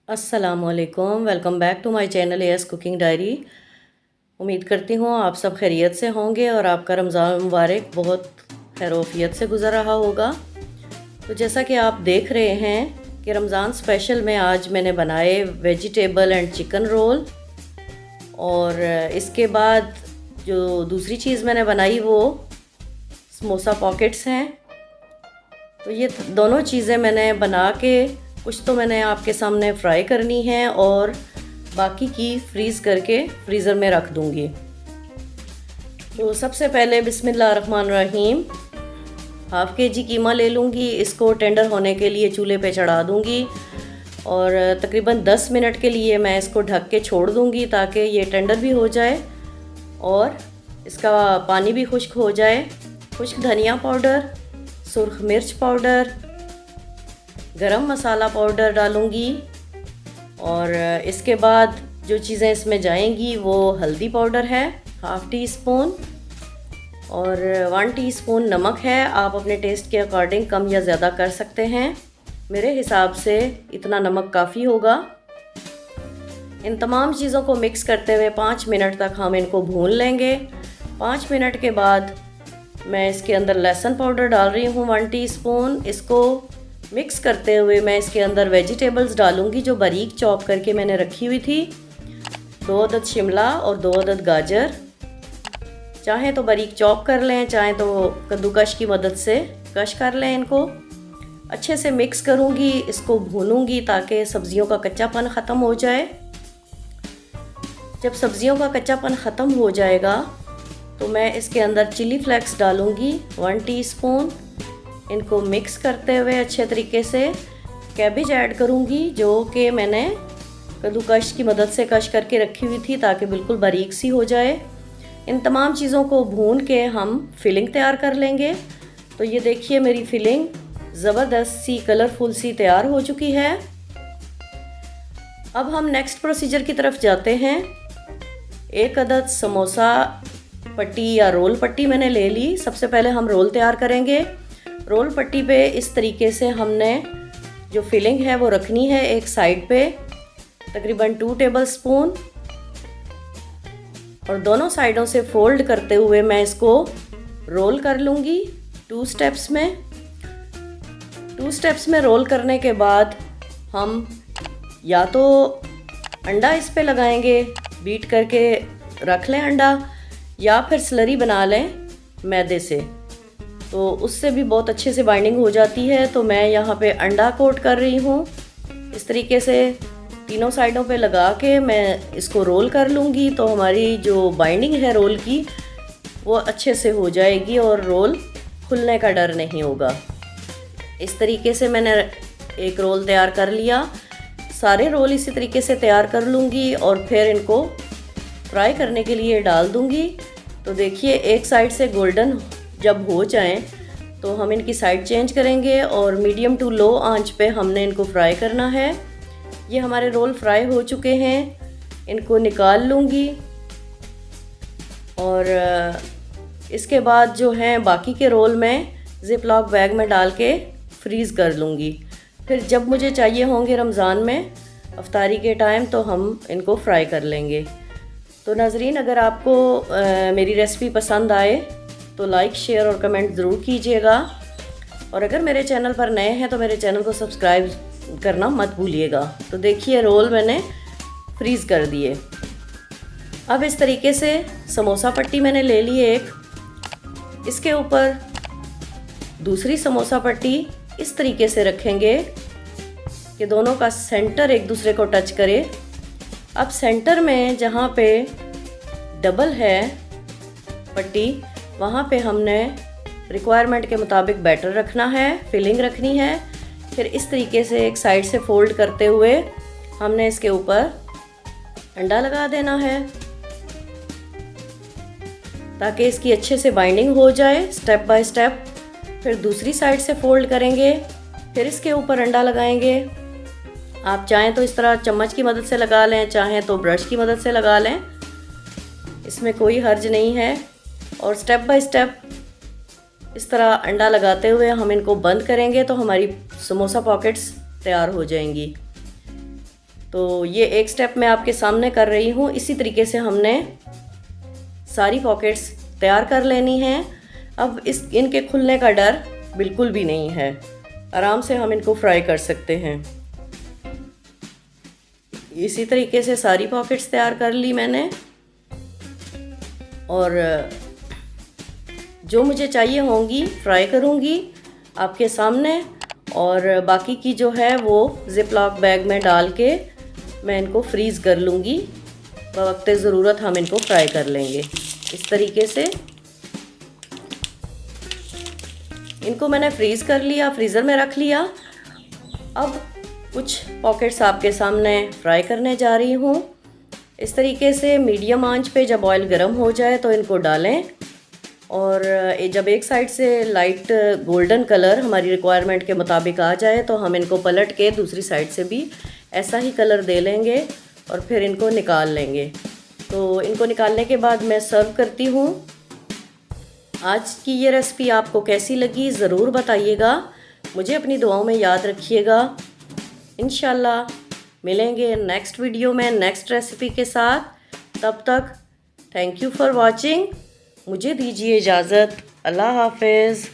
अस्सलामुअलैकुम, welcome back to my channel S cooking diary. उम्मीद करती हूँ आप सब खैरियत से होंगे और आपका रमज़ान मुबारक बहुत खैरोफियत से गुज़र रहा होगा। तो जैसा कि आप देख रहे हैं कि रमज़ान स्पेशल में आज मैंने बनाए वेजिटेबल एंड चिकन रोल, और इसके बाद जो दूसरी चीज़ मैंने बनाई वो समोसा पॉकेट्स हैं। तो ये दोनों चीज़ें मैंने बना के कुछ तो मैंने आपके सामने फ्राई करनी है और बाकी की फ्रीज़ करके फ्रीज़र में रख दूँगी। तो सबसे पहले बिस्मिल्लाहिर्रहमानिर्रहीम हाफ़ केजी कीमा ले लूँगी। इसको टेंडर होने के लिए चूल्हे पे चढ़ा दूँगी और तकरीबन 10 मिनट के लिए मैं इसको ढक के छोड़ दूँगी ताकि ये टेंडर भी हो जाए और इसका पानी भी खुश्क हो जाए। खुश्क धनिया पाउडर, सुर्ख मिर्च पाउडर, गरम मसाला पाउडर डालूँगी और इसके बाद जो चीज़ें इसमें जाएंगी वो हल्दी पाउडर है हाफ़ टी स्पून और 1 टीस्पून नमक है। आप अपने टेस्ट के अकॉर्डिंग कम या ज़्यादा कर सकते हैं। मेरे हिसाब से इतना नमक काफ़ी होगा। इन तमाम चीज़ों को मिक्स करते हुए 5 मिनट तक हम इनको भून लेंगे। 5 मिनट के बाद मैं इसके अंदर लहसुन पाउडर डाल रही हूँ 1 टीस्पून। इसको मिक्स करते हुए मैं इसके अंदर वेजिटेबल्स डालूँगी जो बारीक चॉप करके मैंने रखी हुई थी। 2 अदद शिमला और 2 अदद गाजर, चाहें तो बारीक चॉप कर लें, चाहें तो कद्दूकश की मदद से कश कर लें। इनको अच्छे से मिक्स करूँगी, इसको भूनूँगी ताकि सब्ज़ियों का कच्चापन ख़त्म हो जाए। जब सब्ज़ियों का कच्चापन ख़त्म हो जाएगा तो मैं इसके अंदर चिली फ्लेक्स डालूँगी 1 टीस्पून। इनको मिक्स करते हुए अच्छे तरीके से कैबेज ऐड करूँगी जो कि मैंने कद्दूकश की मदद से कश करके रखी हुई थी ताकि बिल्कुल बारीक सी हो जाए। इन तमाम चीज़ों को भून के हम फिलिंग तैयार कर लेंगे। तो ये देखिए मेरी फिलिंग ज़बरदस्त सी कलरफुल सी तैयार हो चुकी है। अब हम नेक्स्ट प्रोसीजर की तरफ जाते हैं। 1 अदद समोसा पट्टी या रोल पट्टी मैंने ले ली। सबसे पहले हम रोल तैयार करेंगे। रोल पट्टी पे इस तरीके से हमने जो फिलिंग है वो रखनी है एक साइड पे तकरीबन 2 टेबलस्पून, और दोनों साइडों से फोल्ड करते हुए मैं इसको रोल कर लूँगी 2 स्टेप्स में। 2 स्टेप्स में रोल करने के बाद हम या तो अंडा इस पे लगाएंगे, बीट करके रख लें अंडा, या फिर स्लरी बना लें मैदे से, तो उससे भी बहुत अच्छे से बाइंडिंग हो जाती है। तो मैं यहाँ पे अंडा कोट कर रही हूँ। इस तरीके से तीनों साइडों पे लगा के मैं इसको रोल कर लूँगी तो हमारी जो बाइंडिंग है रोल की वो अच्छे से हो जाएगी और रोल खुलने का डर नहीं होगा। इस तरीके से मैंने एक रोल तैयार कर लिया। सारे रोल इसी तरीके से तैयार कर लूँगी और फिर इनको फ्राई करने के लिए डाल दूँगी। तो देखिए एक साइड से गोल्डन जब हो जाएं तो हम इनकी साइड चेंज करेंगे और मीडियम टू लो आंच पे हमने इनको फ्राई करना है। ये हमारे रोल फ्राई हो चुके हैं, इनको निकाल लूँगी और इसके बाद जो हैं बाकी के रोल मैं ज़िप लॉक बैग में डाल के फ्रीज़ कर लूँगी। फिर जब मुझे चाहिए होंगे रमज़ान में अफ्तारी के टाइम तो हम इनको फ्राई कर लेंगे। तो नाज़रीन, अगर आपको मेरी रेसिपी पसंद आए तो लाइक, शेयर और कमेंट ज़रूर कीजिएगा, और अगर मेरे चैनल पर नए हैं तो मेरे चैनल को सब्सक्राइब करना मत भूलिएगा। तो देखिए रोल मैंने फ्रीज़ कर दिए। अब इस तरीके से समोसा पट्टी मैंने ले ली एक, इसके ऊपर दूसरी समोसा पट्टी इस तरीके से रखेंगे कि दोनों का सेंटर एक दूसरे को टच करे। अब सेंटर में जहाँ पे डबल है पट्टी वहाँ पे हमने रिक्वायरमेंट के मुताबिक बैटर रखना है, फिलिंग रखनी है। फिर इस तरीके से एक साइड से फोल्ड करते हुए हमने इसके ऊपर अंडा लगा देना है ताकि इसकी अच्छे से बाइंडिंग हो जाए स्टेप बाय स्टेप। फिर दूसरी साइड से फोल्ड करेंगे, फिर इसके ऊपर अंडा लगाएंगे। आप चाहें तो इस तरह चम्मच की मदद से लगा लें, चाहें तो ब्रश की मदद से लगा लें, इसमें कोई हर्ज नहीं है। और स्टेप बाय स्टेप इस तरह अंडा लगाते हुए हम इनको बंद करेंगे तो हमारी समोसा पॉकेट्स तैयार हो जाएंगी। तो ये एक स्टेप मैं आपके सामने कर रही हूँ। इसी तरीके से हमने सारी पॉकेट्स तैयार कर लेनी हैं। अब इनके खुलने का डर बिल्कुल भी नहीं है, आराम से हम इनको फ्राई कर सकते हैं। इसी तरीके से सारी पॉकेट्स तैयार कर ली मैंने, और जो मुझे चाहिए होंगी फ्राई करूँगी आपके सामने, और बाकी की जो है वो ज़िप लॉक बैग में डाल के मैं इनको फ्रीज़ कर लूँगी। वक्त ज़रूरत हम इनको फ्राई कर लेंगे। इस तरीके से इनको मैंने फ्रीज़ कर लिया, फ्रीज़र में रख लिया। अब कुछ पॉकेट्स आपके सामने फ्राई करने जा रही हूँ। इस तरीके से मीडियम आंच पे जब ऑयल गर्म हो जाए तो इनको डालें, और जब एक साइड से लाइट गोल्डन कलर हमारी रिक्वायरमेंट के मुताबिक आ जाए तो हम इनको पलट के दूसरी साइड से भी ऐसा ही कलर दे लेंगे और फिर इनको निकाल लेंगे। तो इनको निकालने के बाद मैं सर्व करती हूँ। आज की ये रेसिपी आपको कैसी लगी ज़रूर बताइएगा, मुझे अपनी दुआओं में याद रखिएगा। इंशाल्लाह मिलेंगे नेक्स्ट वीडियो में नेक्स्ट रेसिपी के साथ। तब तक थैंक यू फॉर वॉचिंग। मुझे दीजिए इजाज़त। अल्लाह हाफ़िज़।